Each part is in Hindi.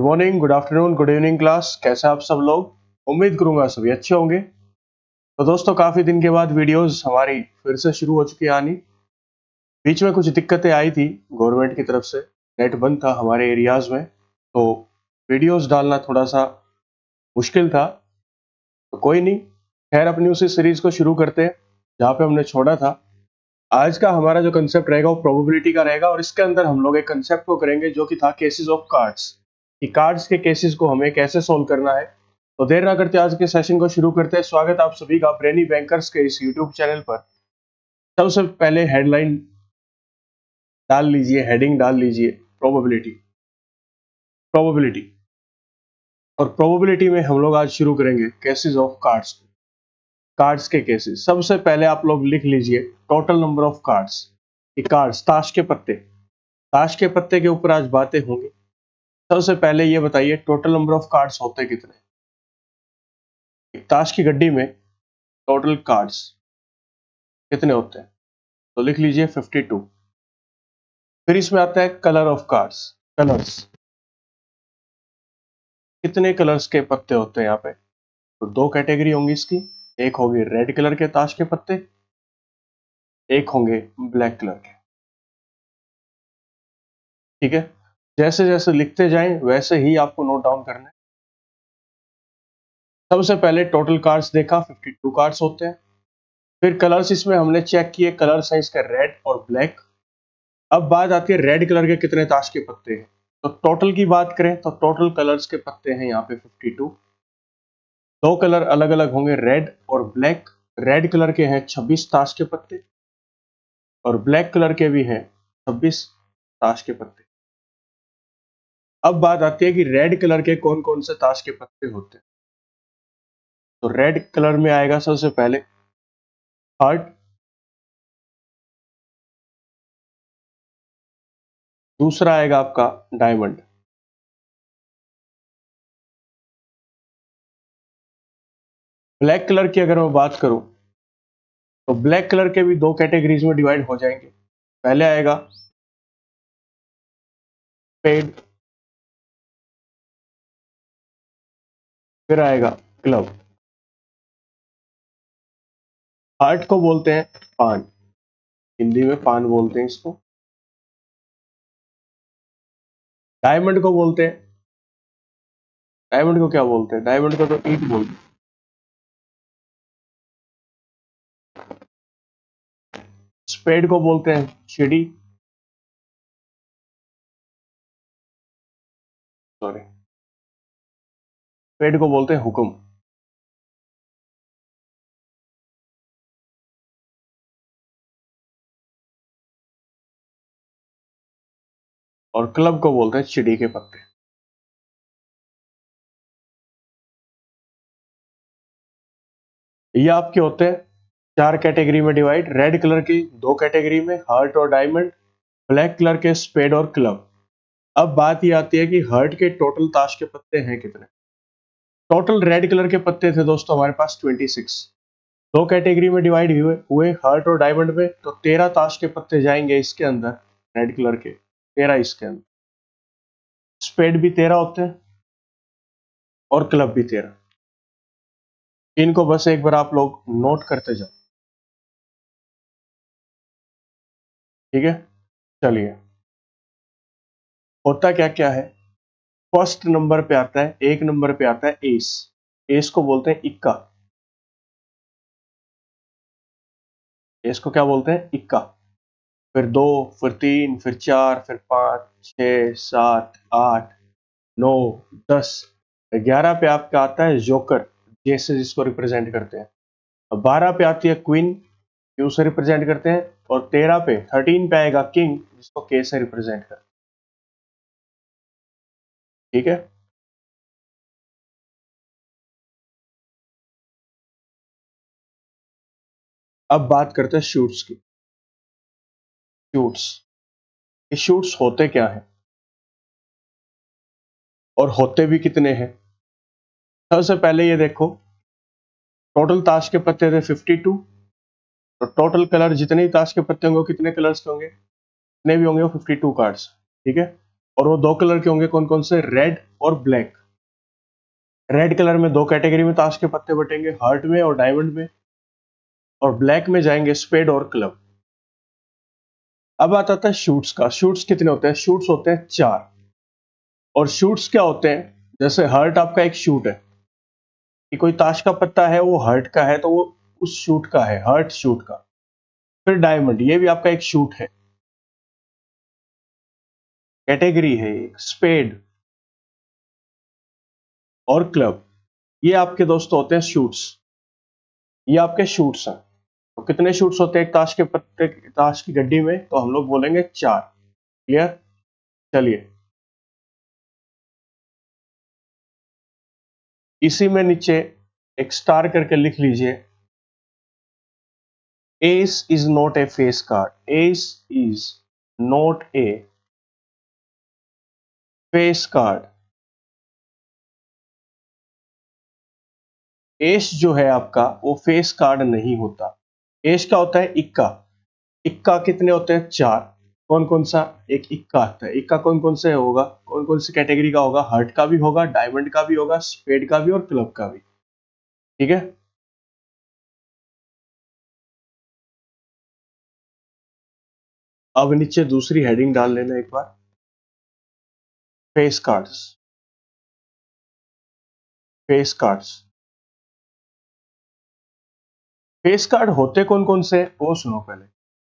Good morning, good afternoon, good evening class. कैसे आप सब लोग? उम्मीद करूंगा सभी अच्छे होंगे। तो दोस्तों, काफी दिन के बाद वीडियोस हमारी फिर से शुरू हो चुकी है आनी। बीच में कुछ दिक्कतें आई थी गवर्नमेंट की तरफ से, नेट बंद था हमारे एरियाज में, तो वीडियोस डालना थोड़ा सा मुश्किल था। तो कोई नहीं, खैर अपनी उसी सीरीज को शुरू करते हैं जहाँ पे हमने छोड़ा था। आज का हमारा जो कंसेप्ट रहेगा वो प्रोबेबिलिटी का रहेगा, और इसके अंदर हम लोग एक कंसेप्ट को करेंगे जो कि था केसेस ऑफ कार्ड्स, कि कार्ड्स के केसेस को हमें कैसे सोल्व करना है। तो देर ना करते आज के सेशन को शुरू करते हैं। स्वागत आप सभी का ब्रेनी बैंकर्स के इस यूट्यूब चैनल पर। सबसे पहले हेडलाइन डाल लीजिए, हेडिंग डाल लीजिए, प्रोबेबिलिटी। प्रोबेबिलिटी और प्रोबेबिलिटी में हम लोग आज शुरू करेंगे केसेस ऑफ कार्ड्स। कार्ड्स के केसेस। सबसे पहले आप लोग लिख लीजिए total number of cards. Cards ताश के पत्ते, ताश के पत्ते के ऊपर आज बातें होंगी। सबसे पहले ये बताइए टोटल नंबर ऑफ कार्ड्स होते कितने? एक ताश की गड्डी में टोटल कार्ड्स कितने होते हैं? तो लिख लीजिए 52। फिर इसमें आता है कलर ऑफ कार्ड्स, कलर्स। कितने कलर्स के पत्ते होते हैं यहाँ पे? तो दो कैटेगरी होंगी इसकी, एक होगी रेड कलर के ताश के पत्ते, एक होंगे ब्लैक कलर के। ठीक है, जैसे जैसे लिखते जाएं वैसे ही आपको नोट डाउन करना है। सबसे पहले टोटल कार्ड्स देखा, 52 कार्ड्स होते हैं। फिर कलर्स इसमें हमने चेक किए, कलर्स हैं इसका रेड और ब्लैक। अब बात आती है रेड कलर के कितने ताश के पत्ते हैं। तो टोटल की बात करें तो टोटल कलर्स के पत्ते हैं यहाँ पे 52। दो कलर अलग अलग होंगे, रेड और ब्लैक। रेड कलर के हैं 26 ताश के पत्ते और ब्लैक कलर के भी हैं 26 ताश के पत्ते। अब बात आती है कि रेड कलर के कौन कौन से ताश के पत्ते होते हैं। तो रेड कलर में आएगा सबसे पहले हार्ट, दूसरा आएगा आपका डायमंड, ब्लैक कलर की अगर मैं बात करूं तो ब्लैक कलर के भी दो कैटेगरीज में डिवाइड हो जाएंगे। पहले आएगा स्पेड, फिर आएगा क्लब। हार्ट को बोलते हैं पान, हिंदी में पान बोलते हैं इसको। डायमंड को बोलते हैं, डायमंड को क्या बोलते हैं? डायमंड को तो ईंट बोलते हैं। स्पेड को बोलते हैं चिड़ी, सॉरी, स्पेड को बोलते हैं हुक्म। और क्लब को बोलते हैं चिड़ी के पत्ते। ये आपके होते हैं चार कैटेगरी में डिवाइड। रेड कलर की दो कैटेगरी में, हार्ट और डायमंड। ब्लैक कलर के स्पेड और क्लब। अब बात ये आती है कि हार्ट के टोटल ताश के पत्ते हैं कितने। टोटल रेड कलर के पत्ते थे दोस्तों हमारे पास 26। दो कैटेगरी में डिवाइड हुए हार्ट और डायमंड में, तो 13 ताश के पत्ते जाएंगे इसके अंदर, रेड कलर के 13 इसके अंदर। स्पेड भी 13 होते हैं और क्लब भी 13। इनको बस एक बार आप लोग नोट करते जाओ, ठीक है। चलिए, होता क्या क्या है। फर्स्ट नंबर पे आता है, एक नंबर पे आता है एस। एस को बोलते हैं इक्का। एस को क्या बोलते हैं? इक्का। फिर दो, फिर तीन, फिर चार, फिर 5, 6, 7, 8, 9, 10, 11 पे आपका आता है जोकर, जैसे जिसको रिप्रेजेंट करते हैं। अब 12 पे आती है क्वीन, क्यू से रिप्रेजेंट करते हैं। और 13 पे 13 पे आएगा किंग, जिसको के से रिप्रेजेंट करते हैं। ठीक है, अब बात करते हैं शूट्स की। शूट्स, ये शूट्स होते क्या है और होते भी कितने हैं? सबसे पहले ये देखो, टोटल ताश के पत्ते थे 52। तो टोटल कलर जितने ही ताश के पत्ते होंगे वो कितने कलर्स के होंगे? जितने भी होंगे वो 52 कार्ड्स। ठीक है, और वो दो कलर के होंगे कौन कौन से, रेड और ब्लैक। रेड कलर में दो कैटेगरी में ताश के पत्ते बटेंगे, हार्ट में और डायमंड में, और ब्लैक में जाएंगे स्पेड और क्लब। अब आता है शूट्स का। शूट्स कितने होते हैं? शूट्स होते हैं 4। और शूट्स क्या होते हैं? जैसे हार्ट आपका एक शूट है, कि कोई ताश का पत्ता है वो हार्ट का है तो वो उस शूट का है, हार्ट शूट का। फिर डायमंड, ये भी आपका एक शूट है, कैटेगरी है एक। स्पेड और क्लब, ये आपके दोस्त होते हैं शूट्स। ये आपके शूट्स हैं। तो कितने शूट्स होते हैं एक ताश के पत्ते, ताश की गड्डी में? तो हम लोग बोलेंगे 4। क्लियर? चलिए, इसी में नीचे एक स्टार करके लिख लीजिए, S is not a face card. S is not a face card. S जो है आपका वो फेस कार्ड नहीं होता। एस का होता है इक्का। इक्का कितने होते हैं? 4। कौन कौन सा? एक इक्का आता है। इक्का कौन कौन से होगा, कौन कौन सी कैटेगरी का होगा? हार्ट का भी होगा, डायमंड का भी होगा, स्पेड का भी और क्लब का भी। ठीक है। अब नीचे दूसरी हेडिंग डाल लेना एक बार, face cards. Face cards, face card होते कौन कौन से वो सुनो पहले।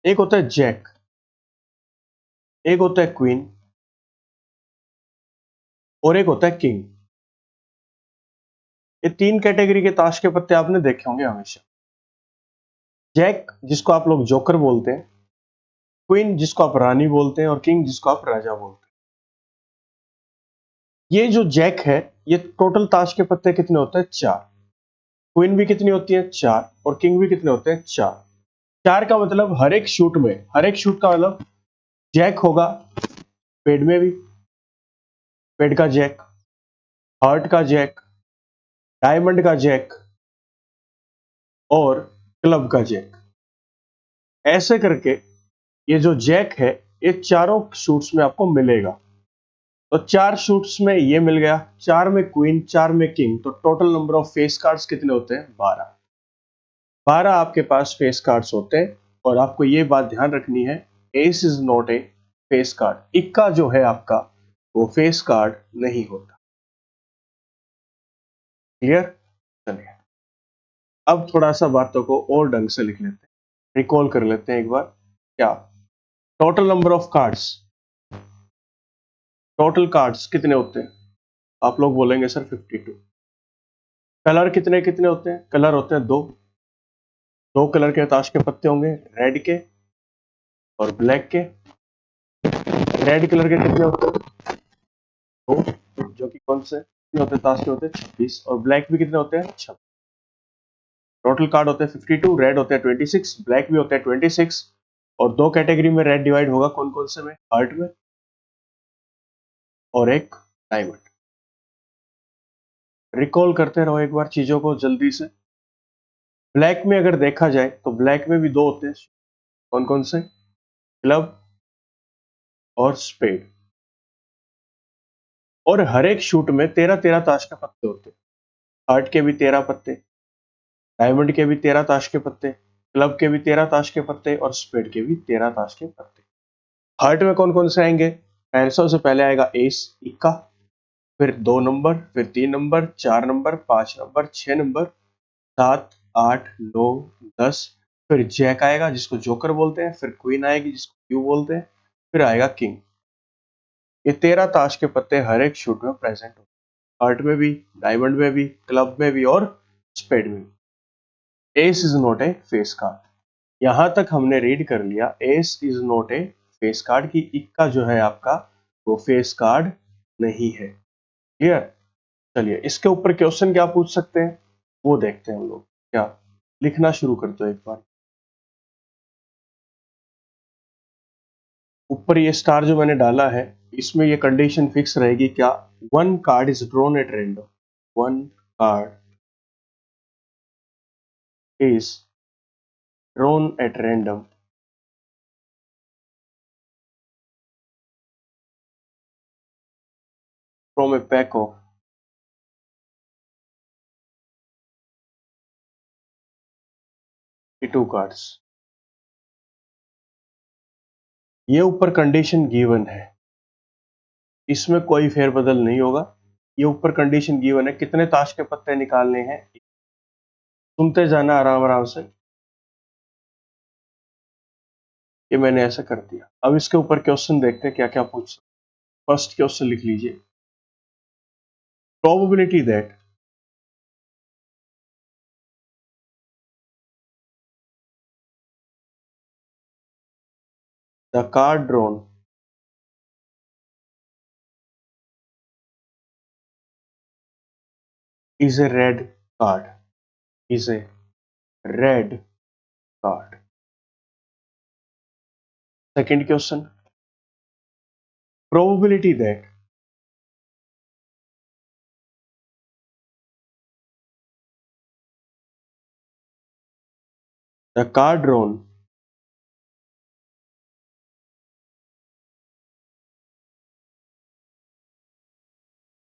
एक होता है जैक, एक होता है क्वीन, और एक होता है किंग। ये 3 कैटेगरी के ताश के पत्ते आपने देखे होंगे हमेशा। जैक जिसको आप लोग जोकर बोलते हैं, क्वीन जिसको आप रानी बोलते हैं, और किंग जिसको आप राजा बोलते हैं। ये जो जैक है, ये टोटल ताश के पत्ते कितने होते हैं? 4। क्वीन भी कितनी होती है? 4। और किंग भी कितने होते हैं? 4। 4 का मतलब हर एक शूट में, हर एक शूट का मतलब जैक होगा, पेड में भी, पेड का जैक, हार्ट का जैक, डायमंड का जैक और क्लब का जैक। ऐसे करके ये जो जैक है, ये चारों शूट्स में आपको मिलेगा। तो 4 शूट्स में ये मिल गया, 4 में क्वीन, 4 में किंग, तो total number of face cards कितने होते हैं? 12। 12 आपके पास फेस कार्ड्स होते हैं। और आपको ये बात ध्यान रखनी है, S is not a face card. इक्का जो है आपका वो फेस कार्ड नहीं होता। क्लियर? चलिए, अब थोड़ा सा बातों को और ढंग से लिख लेते हैं, रिकॉल कर लेते हैं एक बार। क्या? Total number of cards, total cards कितने होते हैं? आप लोग बोलेंगे सर 52। कलर कितने कितने होते हैं? कलर होते हैं 2। 2 कलर के ताश के पत्ते होंगे, रेड के और ब्लैक के। रेड कलर के कितने होते हैं? 2, जो कि कौन से कितने होते हैं ताश के? होते हैं 26। और ब्लैक भी कितने होते हैं? 26। टोटल कार्ड होते हैं 52, रेड होते हैं 26, ब्लैक भी होते हैं 26। और 2 कैटेगरी में रेड डिवाइड होगा, कौन कौन से में? हार्ट में और एक डायमंड। रिकॉल करते रहो एक बार चीजों को जल्दी से। ब्लैक में अगर देखा जाए तो ब्लैक में भी 2 होते हैं, कौन कौन से? क्लब और स्पेड। और हर एक शूट में 13-13 ताश के पत्ते होते हैं। हार्ट के भी 13 पत्ते, डायमंड के भी 13 ताश के पत्ते, क्लब के भी 13 ताश के पत्ते और स्पेड के भी 13 ताश के पत्ते। हार्ट में कौन कौन से आएंगे? सबसे पहले आएगा एस, इक्का, फिर 2 नंबर, फिर 3 नंबर, 4 नंबर, 5 नंबर, 6 नंबर, 7, 8, 9, 10। फिर जैक आएगा जिसको जोकर बोलते हैं, फिर क्वीन आएगी जिसको क्यू बोलते हैं, फिर आएगा किंग। ये 13 ताश के पत्ते हर एक शूट में प्रेजेंट होते हैं, हार्ट में भी, डायमंड में भी, क्लब में भी और स्पेड में भी। S is not a face card. यहां तक हमने रीड कर लिया, S is not a face card, की इक्का जो है आपका वो फेस कार्ड नहीं है। क्लियर? चलिए, इसके ऊपर क्वेश्चन क्या पूछ सकते हैं वो देखते हैं हम लोग। क्या? लिखना शुरू कर दो एक बार। ऊपर ये स्टार जो मैंने डाला है, इसमें ये कंडीशन फिक्स रहेगी क्या? One card is drawn at random. One card is drawn at random from a pack of 2 cards। ये ऊपर कंडीशन गिवन है, इसमें कोई फेरबदल नहीं होगा। ये ऊपर कंडीशन गिवन है, कितने ताश के पत्ते निकालने हैं सुनते जाना आराम आराम से। ये मैंने ऐसा कर दिया। अब इसके ऊपर क्वेश्चन देखते हैं क्या क्या पूछ। फर्स्ट क्वेश्चन लिख लीजिए, probability that the card drawn is a red card, is a red card। Second question, probability that the card drawn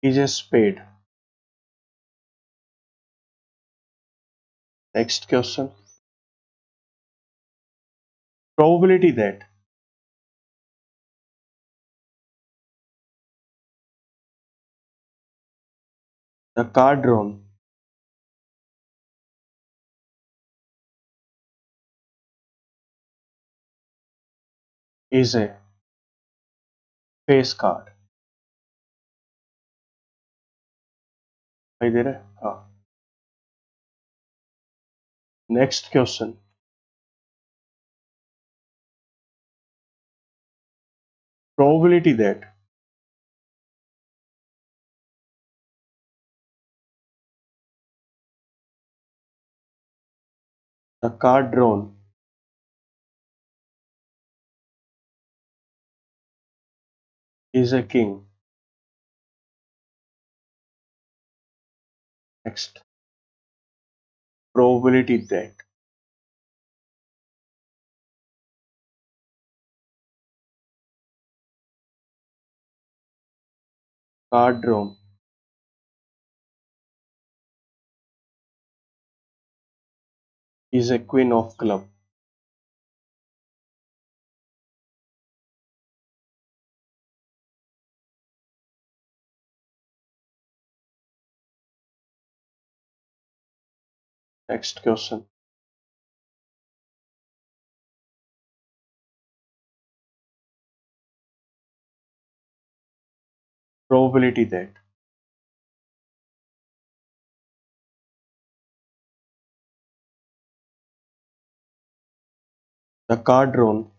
is a spade। Next question, probability that the card drawn is a face card। दिखाई दे रहा है? हाँ। Next question, probability that the card drawn is a king। Next, probability that card drawn is a queen of club। Next question, probability that the card drawn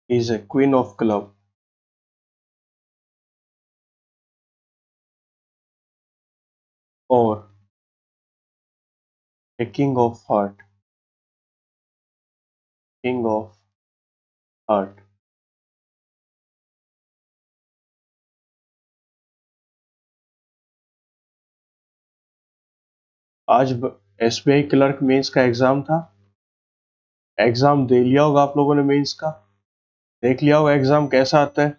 is a queen of club or a king of heart। king of heart। आज एसबीआई क्लर्क मेंस का एग्जाम था। एग्जाम दे लिया होगा आप लोगों ने मेंस का, देख लिया होगा एग्जाम कैसा आता है।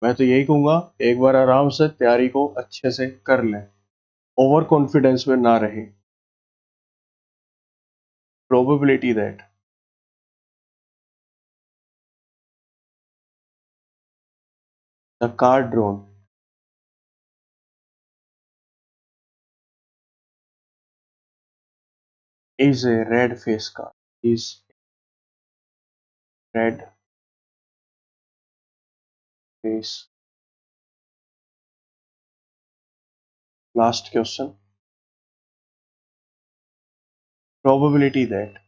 मैं तो यही कहूंगा एक बार आराम से तैयारी को अच्छे से कर लें, ओवर कॉन्फिडेंस में ना रहें। Probability that the card drawn is a red face card, is red face। Last question, probability that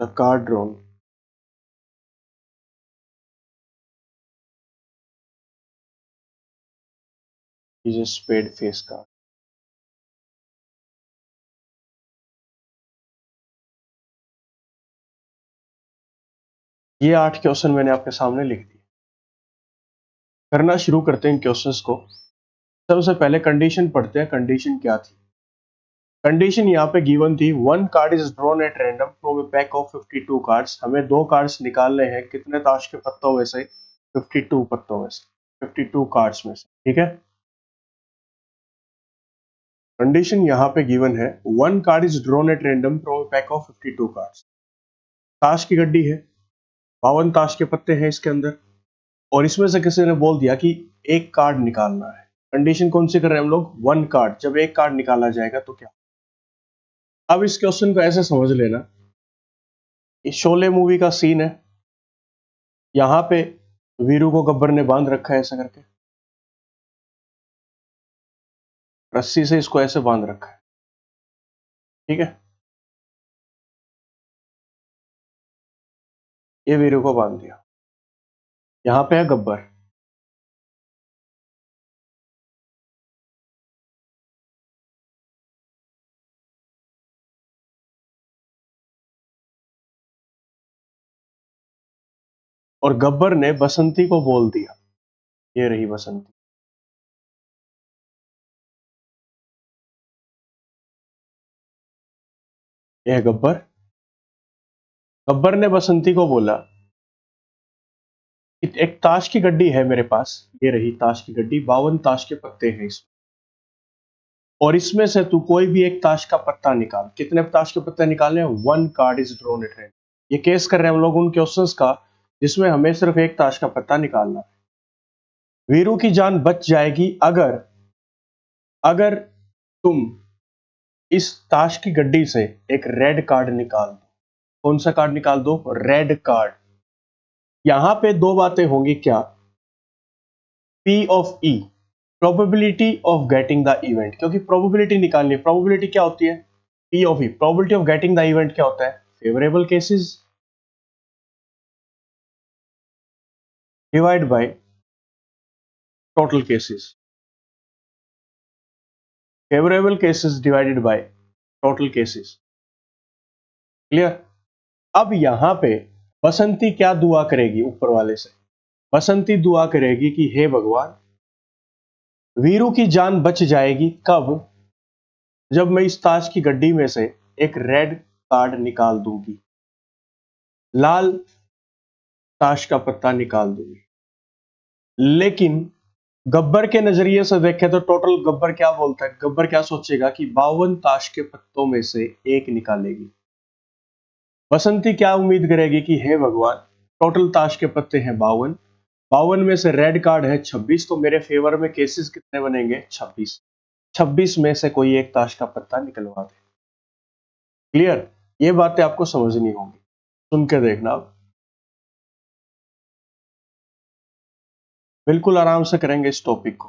the card drawn is a spade face card। ये 8 क्वेश्चन मैंने आपके सामने लिख दिए। करना शुरू करते हैं क्वेश्चंस को। सबसे पहले कंडीशन पढ़ते हैं, कंडीशन क्या थी। कंडीशन यहाँ पे गिवन थी, one card is drawn at random from a pack of 52 cards. हमें दो कार्ड्स निकालने हैं, कितने ताश के पत्तों में से? 52 पत्तों में से, 52 कार्ड्स में से, ठीक है। कंडीशन यहाँ पे गिवन है, one card is drawn at random from a pack of 52 cards. ताश की गड्डी है, 52 ताश के पत्ते हैं इसके अंदर, और इसमें से किसी ने बोल दिया कि एक कार्ड निकालना है। कंडीशन कौन सी कर रहे हैं हम लोग? One card. जब एक कार्ड निकाला जाएगा तो क्या? अब इस क्वेश्चन को ऐसे समझ लेना, ये शोले मूवी का सीन है। यहां पे वीरू को गब्बर ने बांध रखा है ऐसा करके, रस्सी से इसको ऐसे बांध रखा है, ठीक है। ये वीरू को बांध दिया, यहां पे है गब्बर। और गब्बर ने बसंती को बोल दिया, ये रही बसंती। ये है गब्बर। गब्बर ने बसंती को बोला कि एक ताश की गड्डी है मेरे पास, ये रही ताश की गड्डी, 52 ताश के पत्ते हैं इसमें, और इसमें से तू कोई भी एक ताश का पत्ता निकाल। कितने ताश के पत्ते निकालने हैं? One card is drawn at random. ये केस कर रहे हैं हम लोग उन क्वेश्चंस का जिसमें हमें सिर्फ एक ताश का पत्ता निकालना है। वीरू की जान बच जाएगी अगर अगर तुम इस ताश की गड्डी से एक रेड कार्ड निकाल दो। कौन सा कार्ड निकाल दो? Red card. यहां पे दो बातें होंगी, क्या? P of E, probability of getting the event, क्योंकि प्रोबेबिलिटी निकालनी है। प्रोबेबिलिटी क्या होती है? P of E, probability of getting the event क्या होता है? Favourable cases divide by total cases, favourable cases divided by total cases. Clear? अब यहां पे बसंती क्या दुआ करेगी ऊपर वाले से? बसंती दुआ करेगी कि हे भगवान, वीरू की जान बच जाएगी कब? जब मैं इस ताश की गड्डी में से एक रेड कार्ड निकाल दूंगी, लाल ताश का पत्ता निकाल दूंगी। लेकिन गब्बर के नजरिए से देखें तो टोटल गब्बर क्या बोलता है? गब्बर क्या सोचेगा कि 52 ताश के पत्तों में से एक निकालेगी। बसंती क्या उम्मीद करेगी कि हे भगवान, टोटल ताश के पत्ते हैं 52, 52 में से रेड कार्ड है 26, तो मेरे फेवर में केसेस कितने बनेंगे? 26। 26 में से कोई एक ताश का पत्ता निकलवा दे। क्लियर? ये बातें आपको समझनी होंगी, सुन के देखना आप। बिल्कुल आराम से करेंगे इस टॉपिक को,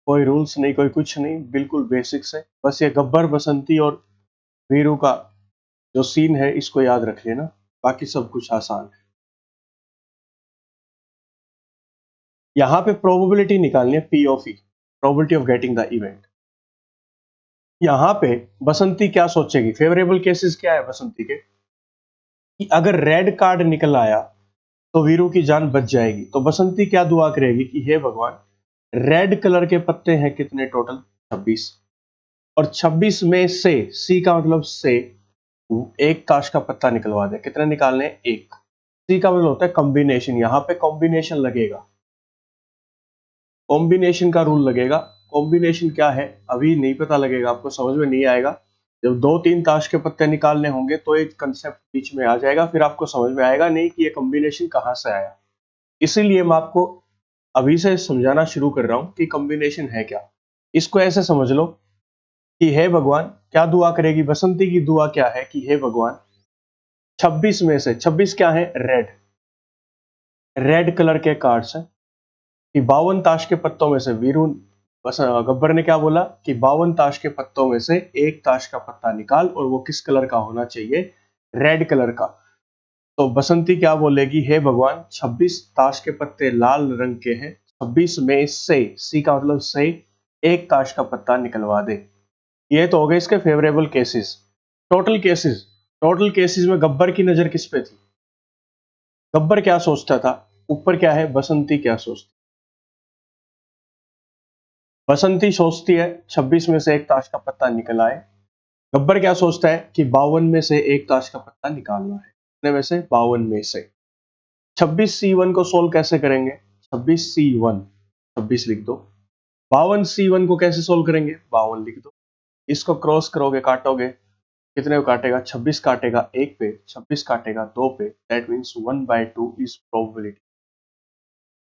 कोई रूल्स नहीं, कोई कुछ नहीं, बिल्कुल बेसिक्स है। बस ये गब्बर, बसंती और वीरू का जो सीन है इसको याद रख लेना, बाकी सब कुछ आसान है। यहां पे प्रोबेबिलिटी निकालनी है, P of E, probability of getting the event. यहां पे बसंती क्या सोचेगी? फेवरेबल केसेस क्या है बसंती के? कि अगर रेड कार्ड निकल आया तो वीरू की जान बच जाएगी। तो बसंती क्या दुआ करेगी कि हे भगवान, रेड कलर के पत्ते हैं कितने टोटल? 26, और 26 में से, सी का मतलब से, एक ताश का पत्ता निकलवा दे। कितने निकालने हैं? एक। सी का मतलब होता है कॉम्बिनेशन, यहां पे कॉम्बिनेशन लगेगा, कॉम्बिनेशन का रूल लगेगा। कॉम्बिनेशन क्या है अभी नहीं पता लगेगा, आपको समझ में नहीं आएगा। जब दो तीन ताश के पत्ते निकालने होंगे तो एक कंसेप्ट बीच में आ जाएगा, फिर आपको समझ में आएगा नहीं कि ये कॉम्बिनेशन कहां से आया। इसीलिए मैं आपको अभी से समझाना शुरू कर रहा हूं कि कॉम्बिनेशन है क्या। इसको ऐसे समझ लो कि हे भगवान, क्या दुआ करेगी बसंती की? दुआ क्या है कि हे भगवान, 26 में से, 26 क्या है? रेड, रेड कलर के कार्ड्स हैं, कि 52 ताश के पत्तों में से वीरू, बस गब्बर ने क्या बोला कि 52 ताश के पत्तों में से एक ताश का पत्ता निकाल, और वो किस कलर का होना चाहिए? रेड कलर का। तो बसंती क्या बोलेगी? हे भगवान, 26 ताश के पत्ते लाल रंग के हैं, 26 में से, सी का मतलब से, एक ताश का पत्ता निकलवा दे। ये तो हो गए इसके favourable cases. Total cases, total cases में गब्बर की नजर किस पे थी? गब्बर क्या सोचता था, ऊपर क्या है, बसंती क्या सोचती, बसंती सोचती है 26 में से एक ताश का पत्ता निकल आए। गब्बर क्या सोचता है कि 52 में से एक ताश का पत्ता निकालना है, कितने में से, 52 में से। 26C1 को सोल्व कैसे करेंगे, 26C1, 26 लिख दो। 52C1 को कैसे सोल्व करेंगे, 52 लिख दो। इसको क्रॉस करोगे, काटोगे, कितने को काटेगा, 26 काटेगा एक पे, 26 काटेगा दो पे, that means 1/2 is probability.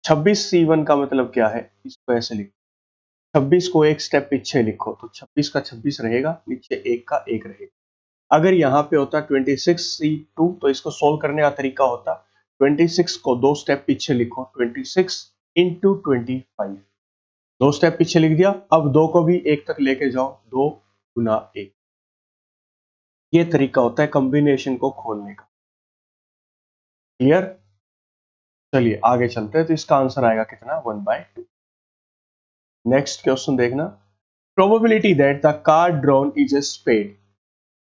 26C1 का मतलब क्या है, इसको ऐसे लिखो, 26 को एक स्टेप पीछे लिखो तो 26 का 26 रहेगा, नीचे एक का एक रहेगा। अगर यहाँ पे होता 26C2 तो इसको सोल्व करने का तरीका होता 26 को दो स्टेप पीछे लिखो, 26 इंटू 25, दो स्टेप पीछे लिख दिया। अब दो को भी एक तक लेके जाओ, 2 गुना 1, ये तरीका होता है कॉम्बिनेशन को खोलने का। क्लियर, चलिए आगे चलते हैं। तो इसका आंसर आएगा कितना, 1/2। नेक्स्ट क्वेश्चन देखना, probability that the card drawn is a spade.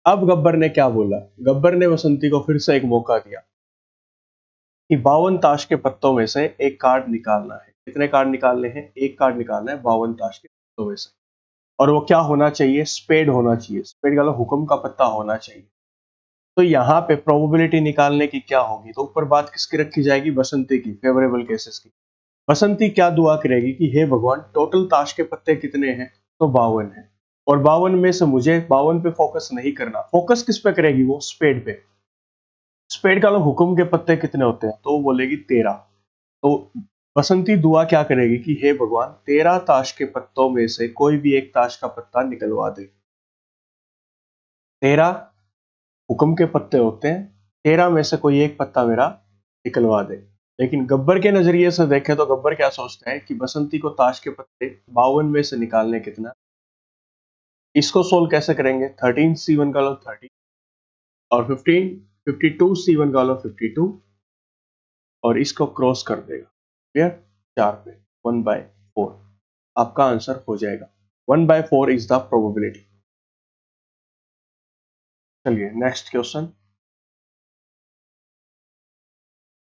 अब गब्बर ने क्या बोला, गब्बर ने बसंती को फिर से एक मौका दिया कि 52 ताश के पत्तों में से एक कार्ड निकालना है। कितने कार्ड निकालने हैं, एक कार्ड निकालना है 52 ताश के पत्तों में से, और वो क्या होना चाहिए, स्पेड होना चाहिए। स्पेड का हुक्म का पत्ता होना चाहिए। तो यहाँ पे प्रोबेबिलिटी निकालने की क्या होगी, तो ऊपर बात किसकी रखी जाएगी, बसंती की, फेवरेबल केसेस की। बसंती क्या दुआ करेगी कि हे भगवान, टोटल ताश के पत्ते कितने हैं, तो 52 है, और 52 में से मुझे 52 पे फोकस नहीं करना। फोकस किस पे करेगी, वो स्पेड पे। स्पेड का हुक्म के पत्ते कितने होते हैं, तो वो बोलेगी 13। तो बसंती दुआ क्या करेगी कि हे भगवान, 13 ताश के पत्तों में से कोई भी एक ताश का पत्ता निकलवा दे। 13 हुक्म के पत्ते होते हैं, 13 में से कोई एक पत्ता मेरा निकलवा दे। लेकिन गब्बर के नजरिए से देखें तो गब्बर क्या सोचता है कि बसंती को ताश के पत्ते 52 में से निकालने कितना। इसको सोल्व कैसे करेंगे, 13C1 का लो 30, और 52C1 का लो 52, और इसको क्रॉस कर देगा, क्लियर, 4 पे, 1/4 आपका आंसर हो जाएगा। 1/4 इज द प्रोबेबिलिटी। चलिए नेक्स्ट क्वेश्चन,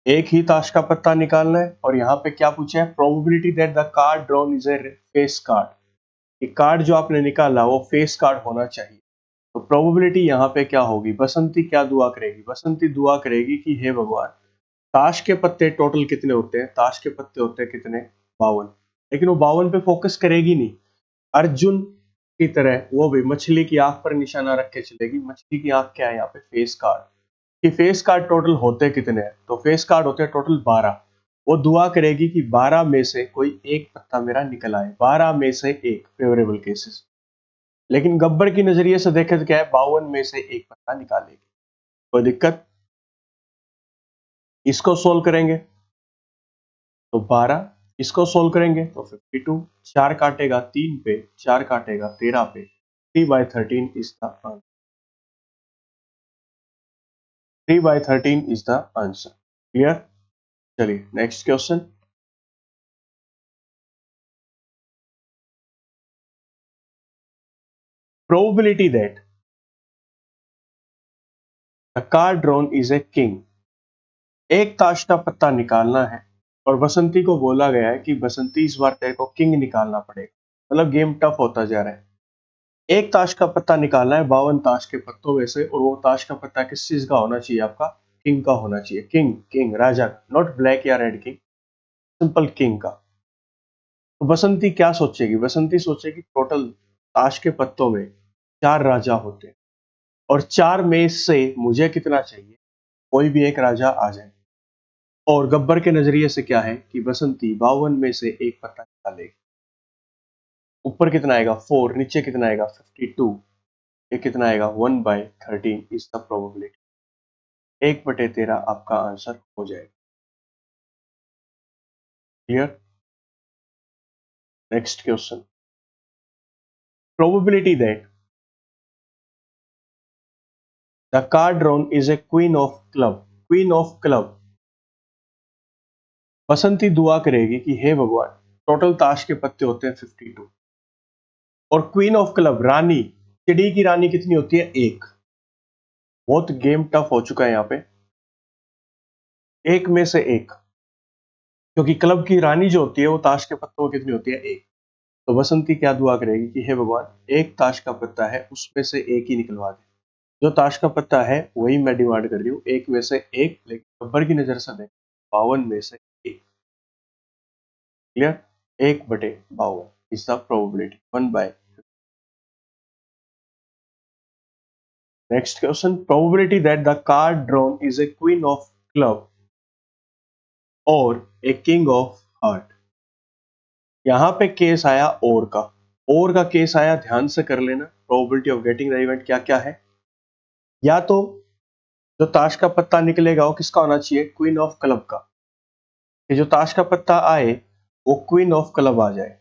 एक ही ताश का पत्ता निकालना है, और यहाँ पे क्या पूछा है, probability that the card drawn is A face card. ये कार्ड जो आपने निकाला वो फेस कार्ड होना चाहिए। तो प्रोबेबिलिटी यहाँ पे क्या होगी, बसंती क्या दुआ करेगी, बसंती दुआ करेगी कि हे भगवान, ताश के पत्ते टोटल कितने होते हैं, ताश के पत्ते होते हैं कितने, 52। लेकिन वो 52 पे फोकस करेगी नहीं, अर्जुन की तरह वो भी मछली की आंख पर निशाना रख के चलेगी। मछली की आंख क्या है यहाँ पे, फेस कार्ड। कि फेस कार्ड टोटल होते कितने हैं, तो फेस कार्ड होते हैं टोटल 12। वो दुआ करेगी कि 12 में से कोई एक पत्ता मेरा निकल आए, 12 में से एक, फेवरेबल केसेस। लेकिन गब्बर की नजरिए से देखे तो क्या है, 52 में से एक पत्ता निकालेगी, कोई दिक्कत। इसको सोल्व करेंगे तो 12, इसको सोल्व करेंगे तो 52, 4 काटेगा 3 पे, 4 काटेगा 13 पे, 3/13 is the answer. 3/13 is the answer. Clear, चलिए next question, probability that the card drawn is a king. एक ताश का पत्ता निकालना है, और बसंती को बोला गया है कि बसंती इस बार तेरे को किंग निकालना पड़ेगा, मतलब गेम टफ होता जा रहा है। एक ताश का पत्ता निकालना है 52 ताश के पत्तों में से, और वो ताश का पत्ता किस चीज का होना चाहिए, आपका किंग का होना चाहिए। King, king Raja, not black या रेड किंग, सिंपल किंग का। तो बसंती क्या सोचेगी, बसंती सोचेगी टोटल ताश के पत्तों में 4 राजा होते हैं, और 4 में से मुझे कितना चाहिए, कोई भी एक राजा आ जाए। और गब्बर के नजरिए से क्या है कि बसंती 52 में से एक पत्ता निकालेगी। ऊपर कितना आएगा 4, नीचे कितना आएगा 52, ये कितना आएगा 1/13 इज द प्रोबेबिलिटी। 1/13 आपका आंसर हो जाएगा। Clear, next question, probability that the card drawn is a queen of club. Queen of club, Basanti दुआ करेगी कि हे भगवान, टोटल ताश के पत्ते होते हैं 52, और क्वीन ऑफ क्लब रानी, चिड़ी की रानी कितनी होती है, एक। बहुत गेम टफ हो चुका है यहाँ पे। एक में से एक, क्योंकि क्लब की रानी जो होती है वो ताश के पत्तों में कितनी होती है? एक। तो बसंती क्या दुआ करेगी कि हे भगवान, एक ताश का पत्ता है उसमें से एक ही निकलवा दे। जो ताश का पत्ता है वही मैं डिमांड कर रही हूँ, एक में से एक, लेकिन गब्बर की नजर से देख 52 में से एक। Clear? 1/52 is the probability 1/। Next question, probability that the card drawn is a queen of club और ए किंग ऑफ हार्ट। यहां पे केस आया और का केस आया, ध्यान से कर लेना। Probability of getting the event क्या क्या है? या तो जो ताश का पत्ता निकलेगा वो किसका होना चाहिए? क्वीन ऑफ क्लब का, कि जो ताश का पत्ता आए वो क्वीन ऑफ क्लब आ जाए।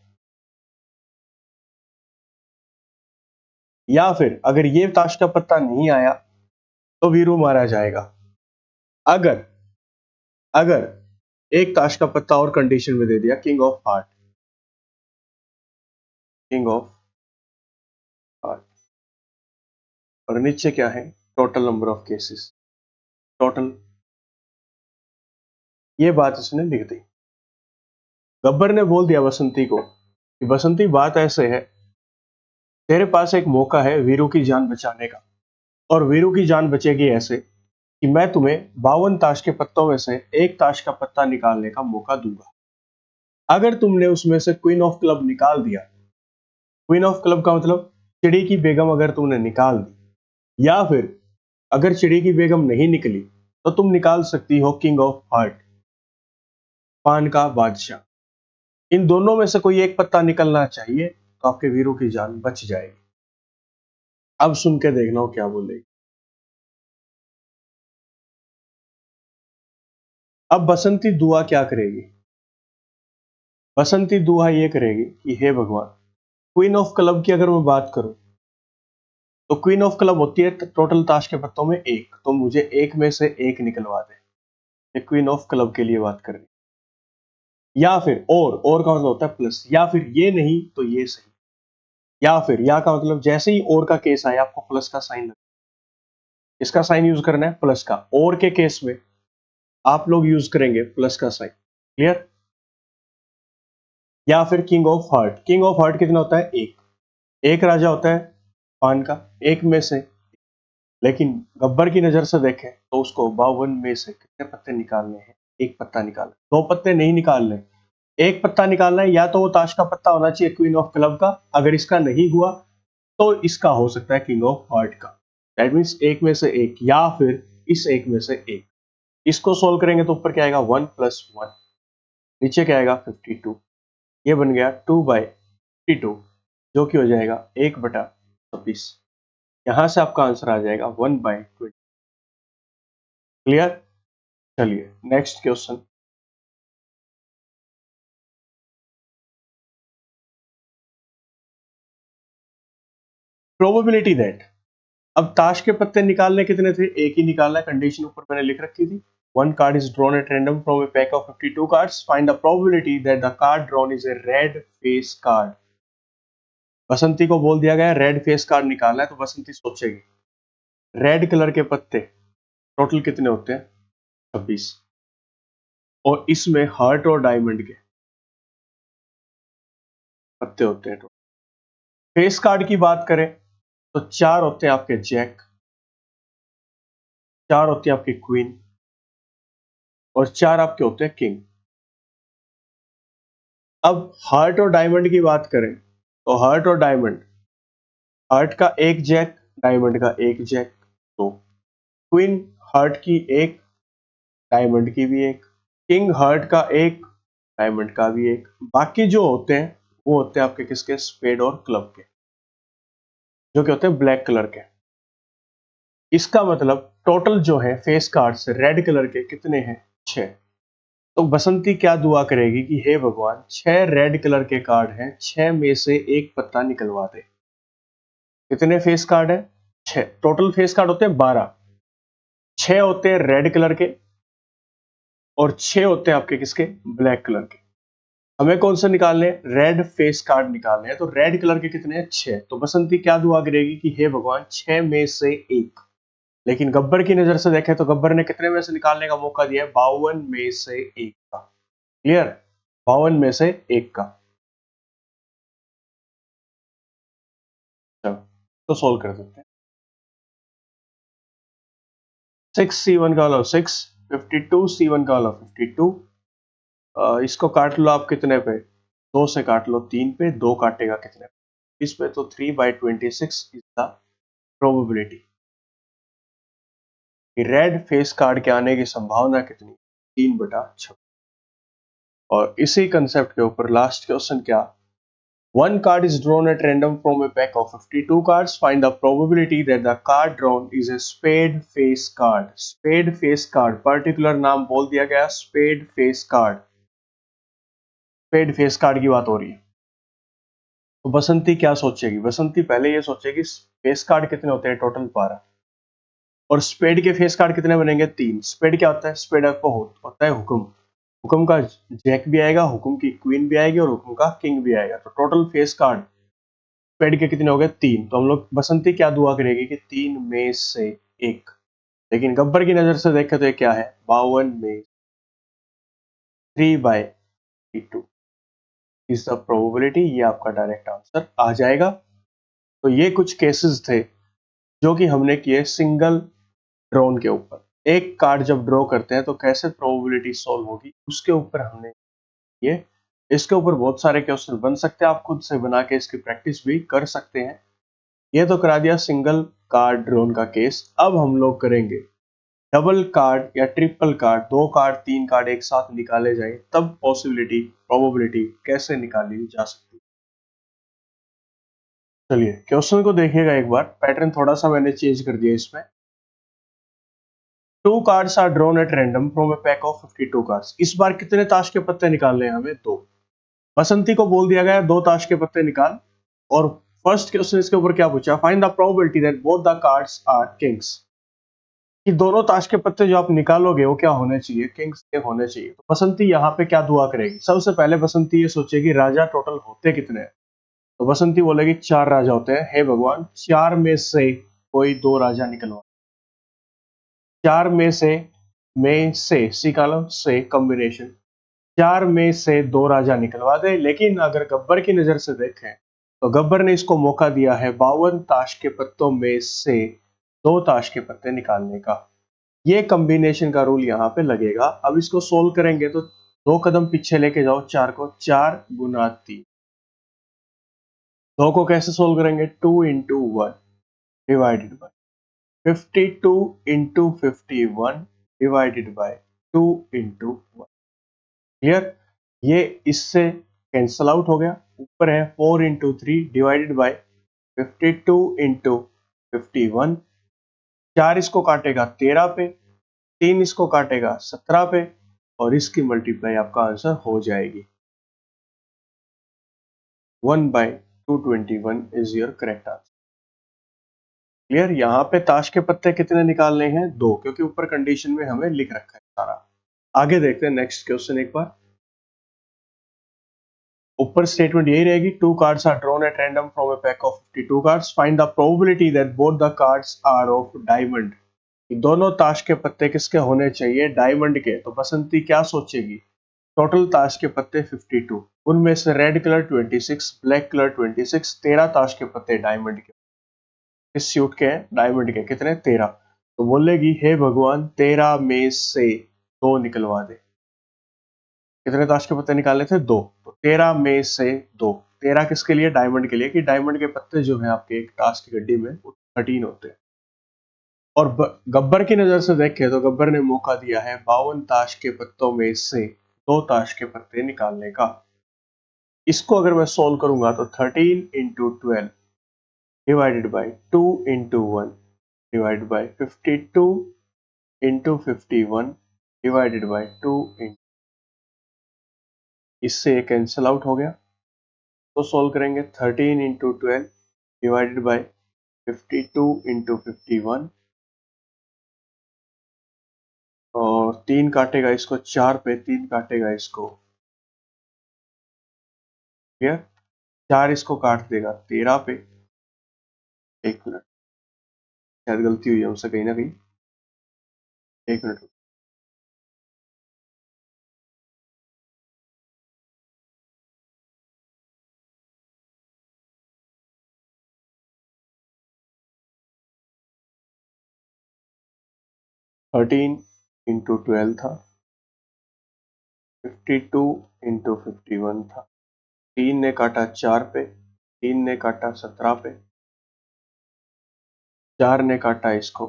या फिर अगर ये ताश का पत्ता नहीं आया तो वीरू मारा जाएगा। अगर अगर एक ताश का पत्ता और कंडीशन में दे दिया, king of heart, king of heart, और नीचे क्या है? Total number of cases, total. ये बात इसने लिख दी। गब्बर ने बोल दिया बसंती को कि बसंती बात ऐसे है, तेरे पास एक मौका है वीरू की जान बचाने का, और वीरू की जान बचेगी ऐसे कि मैं तुम्हें 52 ताश के पत्तों में से एक ताश का पत्ता निकालने का मौका दूंगा। अगर तुमने उसमें से क्वीन ऑफ क्लब निकाल दिया, क्वीन ऑफ क्लब का मतलब चिड़ी की बेगम, अगर तुमने निकाल दी, या फिर अगर चिड़ी की बेगम नहीं निकली तो तुम निकाल सकती हो किंग ऑफ हार्ट, पान का बादशाह। इन दोनों में से कोई एक पत्ता निकलना चाहिए, तो आपके वीरों की जान बच जाएगी। अब सुन के देखना हो क्या बोलेगी। अब बसंती दुआ क्या करेगी? बसंती दुआ ये करेगी कि हे भगवान, क्वीन ऑफ क्लब की अगर मैं बात करूं तो क्वीन ऑफ क्लब होती है टोटल ताश के पत्तों में एक, तो मुझे एक में से एक निकलवा दे। ये क्वीन ऑफ क्लब के लिए बात कर रही। या फिर और का मतलब होता है प्लस, या फिर ये नहीं तो ये सही, या फिर या का मतलब जैसे ही और का केस आया आपको प्लस का साइन लगेगा। इसका साइन यूज करना है प्लस का, और के केस में आप लोग यूज करेंगे प्लस का साइन। क्लियर? या फिर king of heart, king of heart कितना होता है? एक। एक राजा होता है पान का, एक में से। लेकिन गब्बर की नजर से देखें तो उसको 52 में से कितने पत्ते निकालने हैं? एक पत्ता निकालना, दो पत्ते नहीं निकालने, एक पत्ता निकालना है। या तो वो ताश का पत्ता होना चाहिए क्वीन ऑफ क्लब का, अगर इसका नहीं हुआ तो इसका हो सकता है किंग ऑफ हार्ट का। दैट मीन्स एक में से एक, या फिर इस एक में से एक। इसको सोल्व करेंगे तो ऊपर क्या आएगा? 1+1, नीचे क्या आएगा? 52। ये बन गया 2/52, जो कि हो जाएगा 1/26। यहां से आपका आंसर आ जाएगा 1/20। क्लियर? चलिए नेक्स्ट क्वेश्चन। प्रोबेबिलिटी दैट, अब ताश के पत्ते निकालने कितने थे? एक ही निकालना है, कंडीशन ऊपर मैंने लिख रखी थी। One card is drawn at random from a pack of 52 cards. Find the probability that the card drawn is a red face card. बसंती को बोल दिया गया रेड फेस कार्ड निकालना है, तो बसंती सोचेगी रेड कलर के पत्ते टोटल कितने होते हैं? 26, और इसमें हार्ट और डायमंड के पत्ते होते हैं। फेस कार्ड की बात करें तो 4 होते हैं आपके जैक, 4 होती है आपकी क्वीन, और 4 आपके होते हैं किंग। अब हार्ट और डायमंड की बात करें तो हार्ट और डायमंड, हार्ट का एक जैक, डायमंड का एक जैक, तो क्वीन हार्ट की एक, डायमंड की भी एक, किंग हार्ट का एक, डायमंड का भी एक। बाकी जो होते हैं वो होते हैं आपके किसके? स्पेड और क्लब के, जो कि होते हैं ब्लैक कलर के। इसका मतलब टोटल जो है फेस कार्ड्स रेड कलर के कितने हैं? 6। तो बसंती क्या दुआ करेगी कि हे भगवान, 6 रेड कलर के कार्ड हैं, 6 में से एक पत्ता निकलवा दे। कितने फेस कार्ड है? 6। टोटल फेस कार्ड होते हैं 12, 6 होते हैं रेड कलर के और 6 होते हैं आपके किसके? ब्लैक कलर के। हमें कौन से निकालने हैं? रेड फेस कार्ड निकालने हैं। तो रेड कलर के कितने हैं? 6। तो बसंती क्या दुआ करेगी कि हे भगवान, 6 में से एक, लेकिन गब्बर की नजर से देखें तो गब्बर ने कितने में से निकालने का मौका दिया है? 52 में से एक का। क्लियर? 52 में से एक का। चलो तो सोल्व कर देते हैं। 6c1 का वाला 6, 52c1 का वाला 52। इसको काट लो आप कितने पे? 2 से काट लो 3 पे, 2 काटेगा कितने पे? इस पे तो 3/26 is the probability. Red face card के आने की संभावना कितनी? 3/26। और इसी कंसेप्ट के ऊपर लास्ट क्वेश्चन क्या? One card is drawn at random from a pack of 52 cards. Find the probability that the card drawn is a spade face card. Spade face card, particular नाम बोल दिया गया, spade face card। spade face card की बात हो रही है। तो बसंती क्या सोचेगी? बसंती पहले ये सोचेगी फेस कार्ड कितने होते हैं? टोटल 12। और स्पेड के फेस कार्ड कितने बनेंगे? 3। स्पेड क्या होता है? स्पेड आपको होता है हुक्म। हुक्म का जैक भी आएगा, हुक्म की क्वीन भी आएगी और हुक्म का किंग भी आएगा। तो टोटल फेस कार्ड स्पेड के कितने हो गए? 3। तो हम लोग बसंती क्या दुआ करेगी कि 3 में से एक। लेकिन गब्बर की नजर से देखें तो ये क्या है? 52 में 3/2 इज द प्रोबेबिलिटी। ये आपका डायरेक्ट आंसर आ जाएगा। तो ये कुछ केसेस थे जो कि हमने किए सिंगल ड्रॉन के ऊपर। एक कार्ड जब ड्रॉ करते हैं तो कैसे प्रोबेबिलिटी सॉल्व होगी उसके ऊपर हमने ये। इसके ऊपर बहुत सारे क्वेश्चन बन सकते हैं, आप खुद से बना के इसकी प्रैक्टिस भी कर सकते हैं। ये तो करा दिया सिंगल कार्ड ड्रॉन का केस। अब हम लोग करेंगे डबल कार्ड या ट्रिपल कार्ड, 2 कार्ड 3 कार्ड एक साथ निकाले जाए तब पॉसिबिलिटी प्रोबेबिलिटी कैसे निकाली जा सकती है। चलिए क्वेश्चन को देखिएगा एक बार, पैटर्न थोड़ा सा मैंने चेंज कर दिया इसमें। 2 cards are drawn at random from a pack of 52 cards. इस बार कितने ताश के पत्ते निकालने हैं हमें? 2। बसंती को बोल दिया गया 2 ताश के पत्ते निकाल। और फर्स्ट क्वेश्चन इसके ऊपर क्या पूछा? Find the probability that both the cards are kings. कि दोनों ताश के पत्ते जो आप निकालोगे वो क्या होने चाहिए? किंग्स के होने चाहिए। तो बसंती यहाँ पे क्या दुआ करेगी? सबसे पहले बसंती ये सोचेगी राजा टोटल होते कितने हैं। तो बसंती बोलेगी 4 राजा होते हैं। हे भगवान, 4 में से कोई 2 राजा निकलवा। 4 में से सी कॉलम से कॉम्बिनेशन, 4 में से 2 राजा निकलवा दे। लेकिन अगर गब्बर की नजर से देखें तो गब्बर ने इसको मौका दिया है 52 ताश के पत्तों में से 2 ताश के पत्ते निकालने का। ये कॉम्बिनेशन का रूल यहाँ पे लगेगा। अब इसको सोल्व करेंगे तो 2 कदम पीछे लेके जाओ 4 को। 4 गुना 3। 2 को कैसे सोल्व करेंगे? 2 into 1 divided by 52 into 51 divided by 2 into 1। Clear? ये इससे कैंसल आउट हो गया। ऊपर है 4 इंटू 3 डिवाइडेड बाय 52 इंटू 51। 4 इसको काटेगा 13 पे, 3 इसको काटेगा 17 पे और इसकी मल्टीप्लाई आपका आंसर हो जाएगी। 1/221 is your correct answer. Clear? यहाँ पे ताश के पत्ते कितने निकालने हैं? 2, क्योंकि ऊपर कंडीशन में हमें लिख रखा है सारा। आगे देखते हैं नेक्स्ट क्वेश्चन एक बार। ऊपर स्टेटमेंट यही रहेगी, 2 cards are drawn at random from a pack of 52 cards. Find the probability that both the cards are of diamond. दोनों ताश के पत्ते किसके होने चाहिए? डायमंड के। तो बसंती क्या सोचेगी? टोटल ताश के पत्ते 52, उनमें से रेड कलर 26, ब्लैक कलर 26, 13 ताश के पत्ते डायमंड के। किस सूट के हैं? डायमंड के। कितने? 13। तो बोलेगी हे भगवान 13 में से 2 निकलवा दे। कितने ताश के पत्ते निकालने थे? 2। तो 13 में से 2। 13 किसके लिए? डायमंड के लिए, कि डायमंड के पत्ते जो है आपके एक ताश की गड्डी में 13 होते हैं। और गब्बर की नजर से देखें तो गब्बर ने मौका दिया है 52 ताश के पत्तों में से 2 ताश के पत्ते निकालने का। इसको अगर मैं सोल्व करूंगा तो 13 into 12 divided by 2 into 1 divided by 52 into 51 divided by 2 into, इससे ये कैंसिल आउट हो गया। तो सोल्व करेंगे 13 इंटू 12 डिवाइडेड बाई 52 इंटू 51 और 3 काटेगा इसको 4 पे, 3 काटेगा इसको। क्लियर? 4 इसको काट देगा 13 पे। 1 मिनट। शायद गलती हुई है हमसे कहीं ना कहीं। एक मिनट। 13 × 12 था, 52 × 51 था। 3 ने काटा 4 पे, 3 ने काटा 17 पे, 4 ने काटा इसको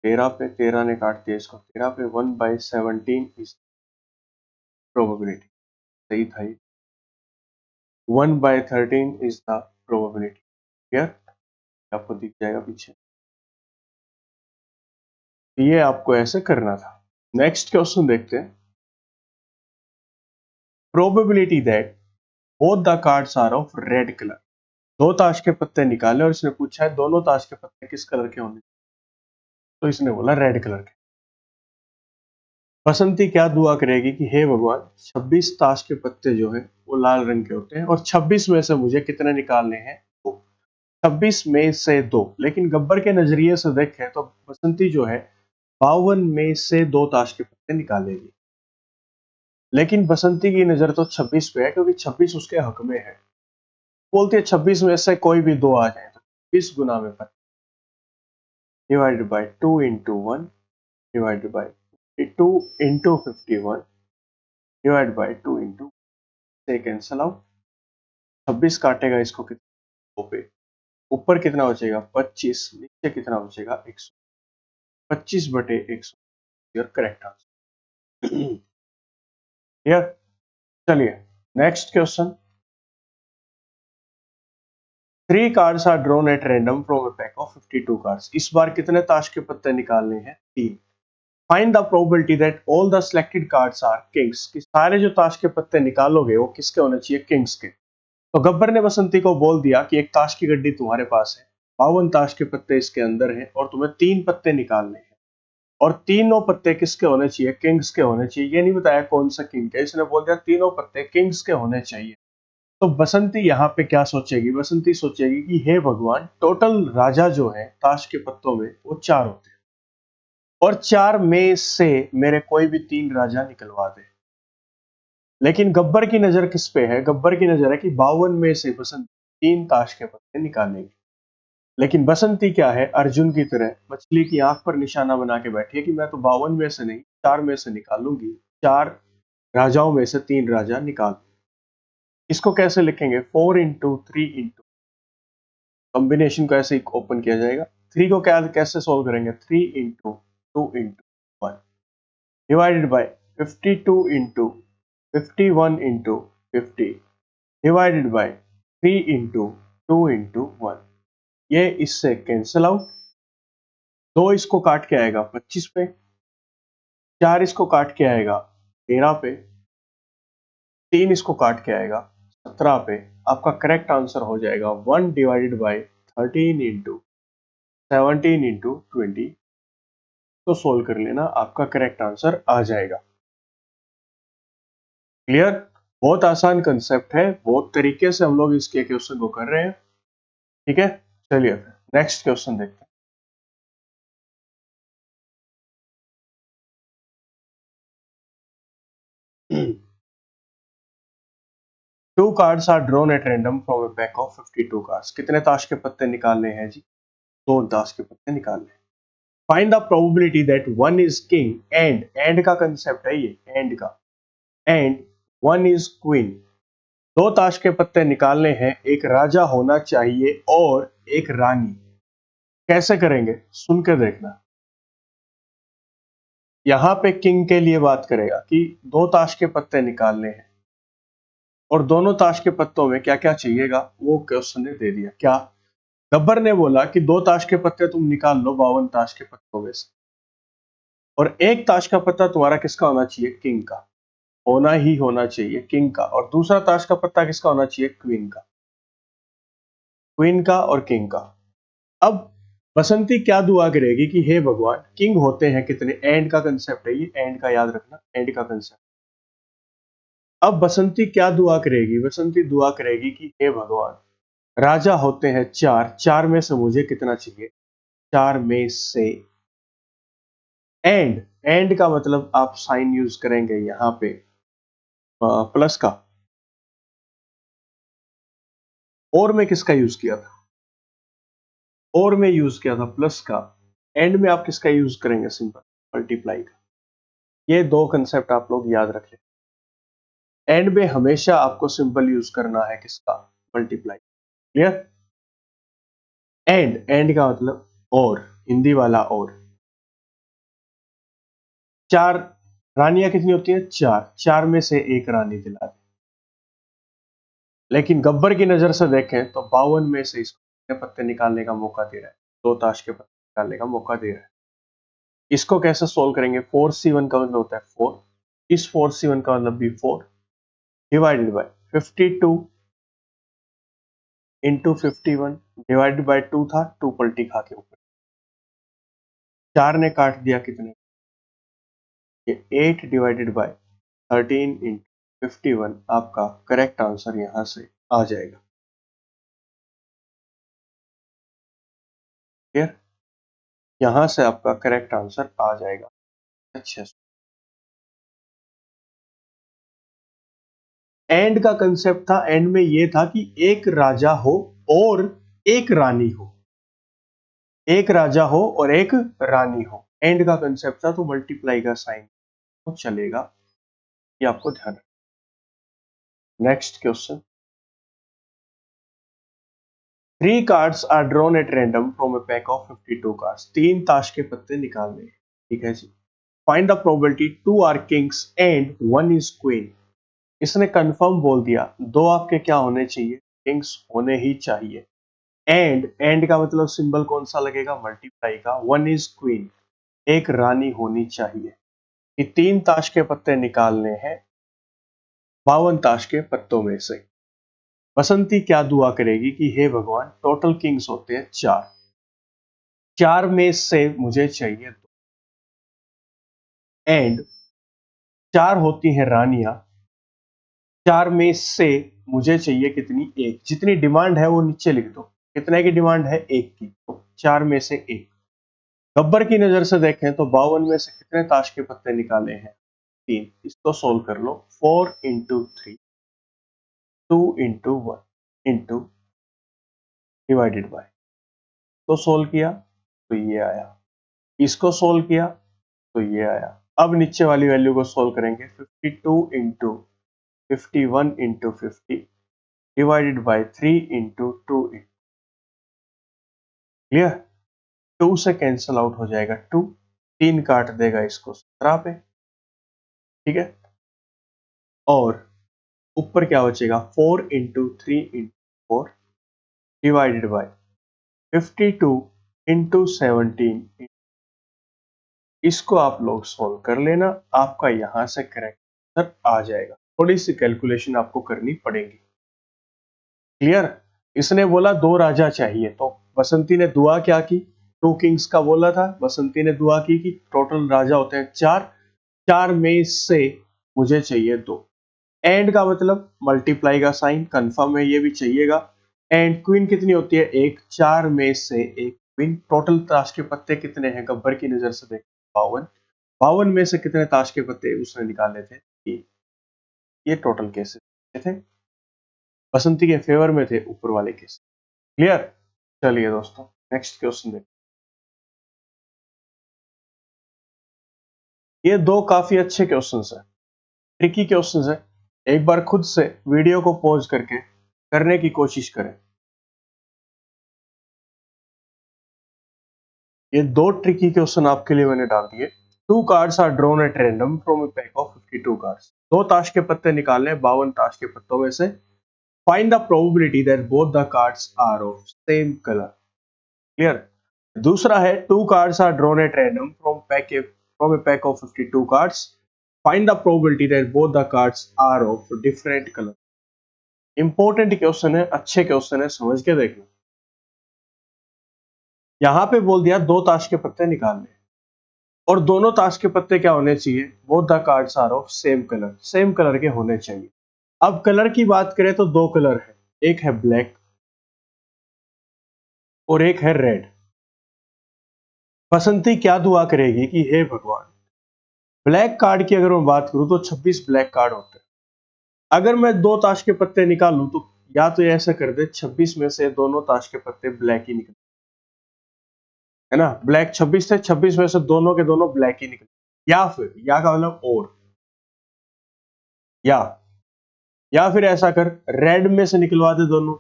13 पे, 13 ने काट दिया इसको 13 पे। 1/17 इज प्रोबेबिलिटी। सही था ये। 1/13 इज द प्रोबेबिलिटी। क्लियर? आपको दिख जाएगा पीछे। ये आपको ऐसे करना था। नेक्स्ट क्वेश्चन देखते हैं। Probability that both the cards are of red colour. दो ताश के पत्ते निकाले और इसने पूछा है दोनों ताश के पत्ते किस कलर के होंगे, तो इसने बोला रेड कलर के। बसंती क्या दुआ करेगी कि हे भगवान 26 ताश के पत्ते जो है वो लाल रंग के होते हैं और 26 में से मुझे कितने निकालने हैं? 2। 26 में से 2। लेकिन गब्बर के नजरिए से देखें तो बसंती जो है 52 में से 2 ताश के पत्ते निकालेगी। लेकिन बसंती की नजर तो 26 पे है क्योंकि 26 उसके हक में है। बोलती है 26 में से कोई भी 2 आ जाए तो 20 गुना में divided by 2 × 1 divided by 2 × 51 divide by 2 × से कैंसल आउट। 26 काटेगा इसको कितना पे, ऊपर कितना बचेगा 25, नीचे कितना बचेगा 100। 25/100 योर करेक्ट आंसर। क्लियर? चलिए next question. 3 cards are drawn at random from a pack of 52 cards. इस बार कितने ताश के पत्ते निकालने हैं? 3। Find the probability that all the selected cards are kings. कि सारे जो ताश के पत्ते निकालोगे वो किसके होने चाहिए? किंग्स के। तो गब्बर ने बसंती को बोल दिया कि एक ताश की गड्डी तुम्हारे पास है, 52 ताश के पत्ते इसके अंदर हैं और तुम्हें 3 पत्ते निकालने हैं और तीनों पत्ते किसके होने चाहिए? किंग्स के होने चाहिए। ये नहीं बताया कौन सा किंग है, इसने बोल दिया तीनों पत्ते किंग्स के होने चाहिए। तो बसंती यहाँ पे क्या सोचेगी? बसंती सोचेगी कि हे भगवान टोटल राजा जो है ताश के पत्तों में वो 4 होते हैं और 4 में से मेरे कोई भी 3 राजा निकलवा दे। लेकिन गब्बर की नजर किस पे है? गब्बर की नजर है कि 52 में से बसंती 3 ताश के पत्ते निकालेगी। लेकिन बसंती क्या है? अर्जुन की तरह मछली की आंख पर निशाना बना के बैठी है कि मैं तो 52 में से नहीं 4 में से निकालूंगी। 4 राजाओं में से 3 राजा निकाल। इसको कैसे लिखेंगे? 4 × 3 × कॉम्बिनेशन को ऐसे ही ओपन किया जाएगा। 3 को क्या कैसे सोल्व करेंगे? 3 × 2 × 1 डिवाइडेड बाय 52 × 51 × 50 डिवाइडेड बाय 3 × 2 × 1। ये इससे कैंसल आउट। 2 इसको काट के आएगा 25 पे, 4 इसको काट के आएगा 13 पे, 3 इसको काट के आएगा 17 पे। आपका करेक्ट आंसर हो जाएगा 1 डिवाइडेड बाय 13 × 17 × 20। तो सोल्व कर लेना, आपका करेक्ट आंसर आ जाएगा। क्लियर? बहुत आसान कंसेप्ट है, बहुत तरीके से हम लोग इसके क्वेश्चन को कर रहे हैं। ठीक है, चलिए नेक्स्ट क्वेश्चन देखते हैं। 2 cards are drawn at random from a pack of 52 cards. कितने ताश के पत्ते निकालने हैं जी? 2 ताश के पत्ते निकालने हैं। Find the probability that one is king and का कंसेप्ट है ये, and का, and one is queen. 2 ताश के पत्ते निकालने हैं, एक राजा होना चाहिए और एक रानी। कैसे करेंगे? सुन के देखना। यहां पे किंग के लिए बात करेगा कि 2 ताश के पत्ते निकालने हैं और दोनों ताश के पत्तों में क्या क्या चाहिएगा वो क्वेश्चन ने दे दिया। क्या? गब्बर ने बोला कि 2 ताश के पत्ते तुम निकाल लो 52 ताश के पत्तों में से और एक ताश का पत्ता तुम्हारा किसका होना चाहिए? किंग का होना ही होना चाहिए, किंग का। और दूसरा ताश का पत्ता किसका होना चाहिए? क्वीन का। क्वीन का और किंग का। अब बसंती क्या दुआ करेगी कि हे भगवान किंग होते हैं कितने? एंड का कंसेप्ट है ये, एंड का याद रखना, एंड का कंसेप्ट। अब बसंती क्या दुआ करेगी? बसंती दुआ करेगी कि हे भगवान राजा होते हैं 4, 4 में से मुझे कितना चाहिए? 4 में से। एंड का मतलब आप साइन यूज करेंगे यहां पे प्लस का। और में किसका यूज किया था? और में यूज किया था प्लस का। एंड में आप किसका यूज करेंगे? सिंपल मल्टीप्लाई का। ये दो कंसेप्ट आप लोग याद रखें। एंड में हमेशा आपको सिंपल यूज करना है किसका? मल्टीप्लाई। क्लियर? एंड का मतलब और, हिंदी वाला और। चार रानियां कितनी होती है? चार। चार में से एक रानी दिला दे। लेकिन गब्बर की नजर से देखें तो 52 में से इसको कितने पत्ते निकालने का मौका दे रहा है? दो ताश के पत्ते निकालने का मौका दे रहा है। इसको कैसे सोल्व करेंगे? 4C1 का मतलब होता है 4। इस 4C1 का मतलब भी 4 divided by 52 into 51 divided by 2 था, 2 पलटी खा के ऊपर। 4 ने काट दिया कितने? ये 8 डिवाइडेड बाय 13 इंटू 51 आपका करेक्ट आंसर यहां से आ जाएगा। क्लियर? यहां से आपका करेक्ट आंसर आ जाएगा। अच्छे से। एंड का कंसेप्ट था, एंड में ये था कि एक राजा हो और एक रानी हो। एक राजा हो और एक रानी हो। एंड का कंसेप्ट था, तो मल्टीप्लाई का साइन तो चलेगा। ये आपको ध्यान रखना। Next question. 3 cards are drawn at random from a pack of 52 cards. 3 ताश के पत्ते निकालने हैं। ठीक है जी। Find the probability 2 are kings and 1 is queen. इसने कंफर्म बोल दिया, दो आपके क्या होने चाहिए? किंग्स होने ही चाहिए। एंड का मतलब सिंबल कौन सा लगेगा? मल्टीप्लाई का। 1 इज क्वीन, एक रानी होनी चाहिए। कि 3 ताश के पत्ते निकालने हैं 52 ताश के पत्तों में से। बसंती क्या दुआ करेगी कि हे भगवान, टोटल किंग्स होते हैं 4। 4 में से मुझे चाहिए 2। एंड 4 होती हैं रानियां। 4 में से मुझे चाहिए कितनी? एक। जितनी डिमांड है वो नीचे लिख दो। कितने की डिमांड है? एक की। तो 4 में से एक। गब्बर की नजर से देखें तो 52 में से कितने ताश के पत्ते निकाले हैं? 3। इसको सोल्व कर लो। 4 into 3 2 into 1 into divided by. तो सोल्व किया तो ये आया। इसको सोल्व किया तो ये आया। अब नीचे वाली वैल्यू को सोल्व करेंगे। 52 into 51 into 50 divided by 3 into 2। Clear? 2 से कैंसिल आउट हो जाएगा 2। 3 काट देगा इसको 17 पे। ठीक है। और ऊपर क्या बचेगा? 4 into 3 into 4 divided by 52 into 17। इसको आप लोग सोल्व कर लेना, आपका यहां से करेक्ट आंसर आ जाएगा। थोड़ी सी कैलकुलेशन आपको करनी पड़ेगी। क्लियर? इसने बोला 2 राजा चाहिए, तो बसंती ने दुआ क्या की? 2 किंग्स का बोला था। बसंती ने दुआ की कि टोटल राजा होते हैं 4। 4 में से मुझे चाहिए 2। एंड का मतलब मल्टीप्लाई का साइन कंफर्म है, ये भी चाहिएगा। एंड क्वीन कितनी होती है? एक। 4 में से एक क्वीन। टोटल ताश के पत्ते कितने हैं? गब्बर की नजर से देख 52। 52 में से कितने ताश के पत्ते उसने निकाले थे? ये टोटल केसेस थे, बसंती के फेवर में थे ऊपर वाले केस। क्लियर? चलिए दोस्तों, नेक्स्ट क्वेश्चन देखिए। ये दो काफी अच्छे क्वेश्चंस हैं, ट्रिकी क्वेश्चंस हैं। एक बार खुद से वीडियो को पॉज करके करने की कोशिश करें। ये दो ट्रिकी क्वेश्चन आपके लिए मैंने डाल दिए। 2 cards are drawn at random from a pack of 52 cards. दो ताश के पत्ते निकालने 52 ताश के पत्तों में से। Find the probability that both the cards are of same colour. Clear? दूसरा है, 2 cards are drawn at random from a pack of 52 cards. Find the probability that both the cards are of different colour. Important question है, अच्छे क्वेश्चन है, समझ के देखना। यहां पे बोल दिया 2 ताश के पत्ते निकालने, और दोनों ताश के पत्ते क्या होने चाहिए? Both the cards are of same colour. Same colour के होने चाहिए। अब कलर की बात करें तो दो कलर है, एक है ब्लैक और एक है रेड। बसंती क्या दुआ करेगी कि हे भगवान, ब्लैक कार्ड की अगर मैं बात करूं तो 26 ब्लैक कार्ड होते हैं। अगर मैं 2 ताश के पत्ते निकालूं तो या तो ये ऐसा कर दे 26 में से दोनों ताश के पत्ते ब्लैक ही निकले, है ना? ब्लैक 26 थे, 26 में से दोनों के दोनों ब्लैक ही निकले। या फिर या का मतलब और, या फिर ऐसा कर रेड में से निकलवा दे दोनों।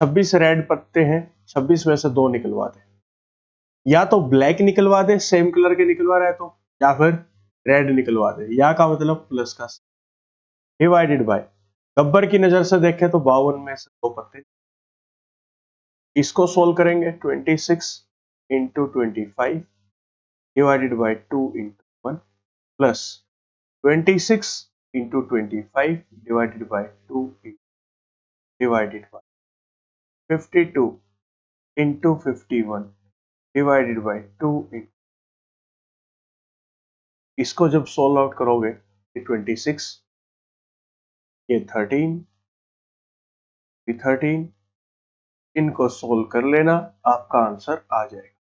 26 रेड पत्ते हैं, 26 में से 2 निकलवा दे। या तो ब्लैक निकलवा दे, सेम कलर के निकलवा रहा है तो, या फिर रेड निकलवा दे। या का मतलब प्लस का डिवाइडेड बाय, गब्बर की नजर से देखें तो 52 में से 2 पत्ते। इसको सोल्व करेंगे 26 into 25 divided by 2 into 1 plus 26 into 25 divided by 2 divided by 52 into 51 divided by 2 into, इसको जब सोल्व आउट करोगे ये 26, ये 13, ये 13, इनको सोल्व कर लेना, आपका आंसर आ जाएगा।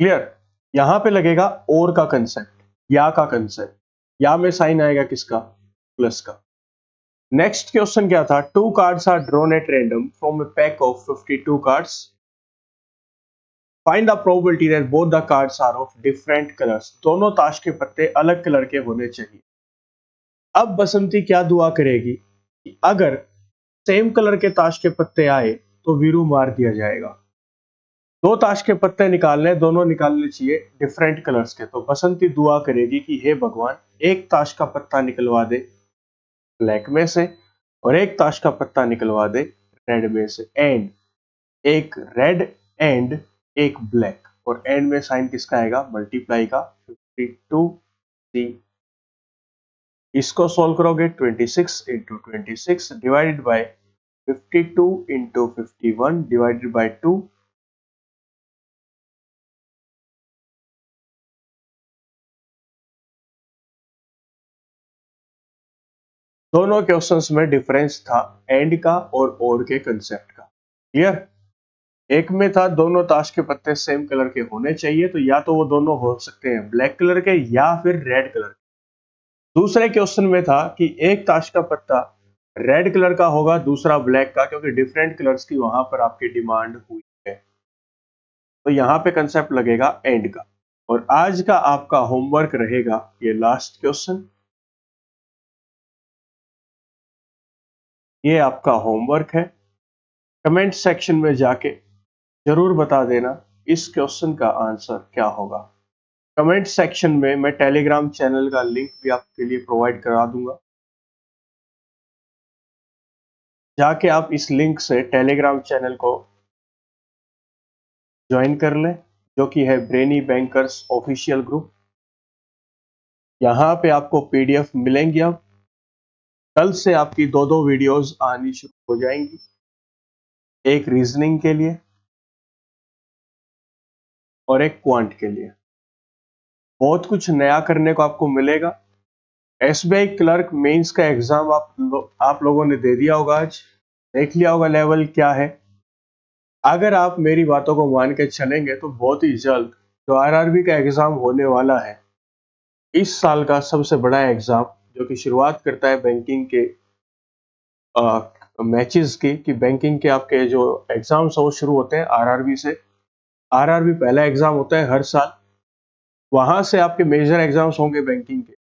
क्लियर? यहां पे लगेगा और का कंसेप्ट, या का कंसेप्ट, या में साइन आएगा किसका? प्लस का। नेक्स्ट क्वेश्चन क्या था? 2 cards are drawn at random from a pack of 52 cards, find the probability that both the cards are of different colours. दोनों ताश के पत्ते अलग कलर के होने चाहिए। अब बसंती क्या दुआ करेगी कि अगर सेम कलर के ताश के पत्ते आए तो वीरू मार दिया जाएगा। 2 ताश के पत्ते निकालने, दोनों निकालने चाहिए डिफरेंट कलर्स के। तो बसंती दुआ करेगी कि हे भगवान, एक ताश का पत्ता निकलवा दे ब्लैक में से और एक ताश का पत्ता निकलवा दे रेड में से, एंड एक रेड एंड एक ब्लैक, और एंड में साइन किसका आएगा? मल्टीप्लाई का, 52C। इसको सोल्व करोगे 26 into 26 divided by 52 into 51 divided by 2, दोनों क्वेश्चंस में डिफरेंस था एंड का और के कंसेप्ट का। क्लियर? एक में था दोनों ताश के पत्ते सेम कलर के होने चाहिए, तो या तो वो दोनों हो सकते हैं ब्लैक कलर के या फिर रेड कलर के। दूसरे क्वेश्चन में था कि एक ताश का पत्ता रेड कलर का होगा, दूसरा ब्लैक का, क्योंकि डिफरेंट कलर्स की वहां पर आपकी डिमांड हुई है। तो यहां पे कंसेप्ट लगेगा एंड का। और आज का आपका होमवर्क रहेगा ये लास्ट क्वेश्चन, ये आपका होमवर्क है। कमेंट सेक्शन में जाके जरूर बता देना इस क्वेश्चन का आंसर क्या होगा। कमेंट सेक्शन में मैं टेलीग्राम चैनल का लिंक भी आपके लिए प्रोवाइड करा दूंगा, जाके आप इस लिंक से टेलीग्राम चैनल को ज्वाइन कर लें, जो कि है ब्रेनी बैंकर्स ऑफिशियल ग्रुप। यहाँ पे आपको पीडीएफ मिलेंगी। अब कल से आपकी 2-2 वीडियोस आनी शुरू हो जाएंगी, एक रीजनिंग के लिए और एक क्वांट के लिए। बहुत कुछ नया करने को आपको मिलेगा। एसबीआई क्लर्क मेंस का एग्जाम आप लोगों ने दे दिया होगा, आज देख लिया होगा लेवल क्या है। अगर आप मेरी बातों को मान के चलेंगे तो बहुत ही जल्द जो आरआरबी का एग्जाम होने वाला है, इस साल का सबसे बड़ा एग्जाम, जो कि शुरुआत करता है बैंकिंग के मैचेस की, कि बैंकिंग के आपके जो एग्जाम्स वो शुरू होते हैं आरआरबी से। आरआरबी पहला एग्जाम होता है हर साल, वहां से आपके मेजर एग्जाम्स होंगे बैंकिंग के।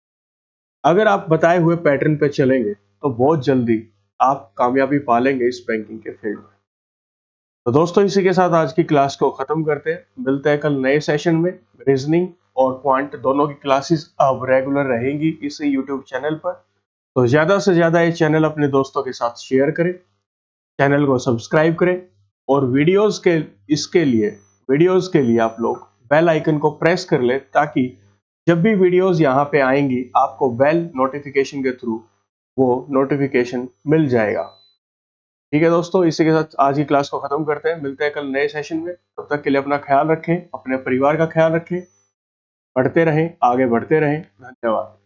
अगर आप बताए हुए पैटर्न पे चलेंगे तो बहुत जल्दी आप कामयाबी पालेंगे इस बैंकिंग के फील्ड में। तो दोस्तों, इसी के साथ आज की क्लास को खत्म करते हैं। मिलते हैं कल नए सेशन में। रीजनिंग और क्वांट दोनों की क्लासेस अब रेगुलर रहेंगी इसी यूट्यूब चैनल पर। तो ज्यादा से ज्यादा ये चैनल अपने दोस्तों के साथ शेयर करें, चैनल को सब्सक्राइब करें, और वीडियोस के लिए आप लोग बेल आइकन को प्रेस कर ले, ताकि जब भी वीडियोस यहाँ पे आएंगी आपको बेल नोटिफिकेशन के थ्रू वो नोटिफिकेशन मिल जाएगा। ठीक है दोस्तों, इसी के साथ आज की क्लास को खत्म करते हैं। मिलते हैं कल नए सेशन में। तब तक के लिए अपना ख्याल रखें, अपने परिवार का ख्याल रखें, पढ़ते रहें, आगे बढ़ते रहें। धन्यवाद।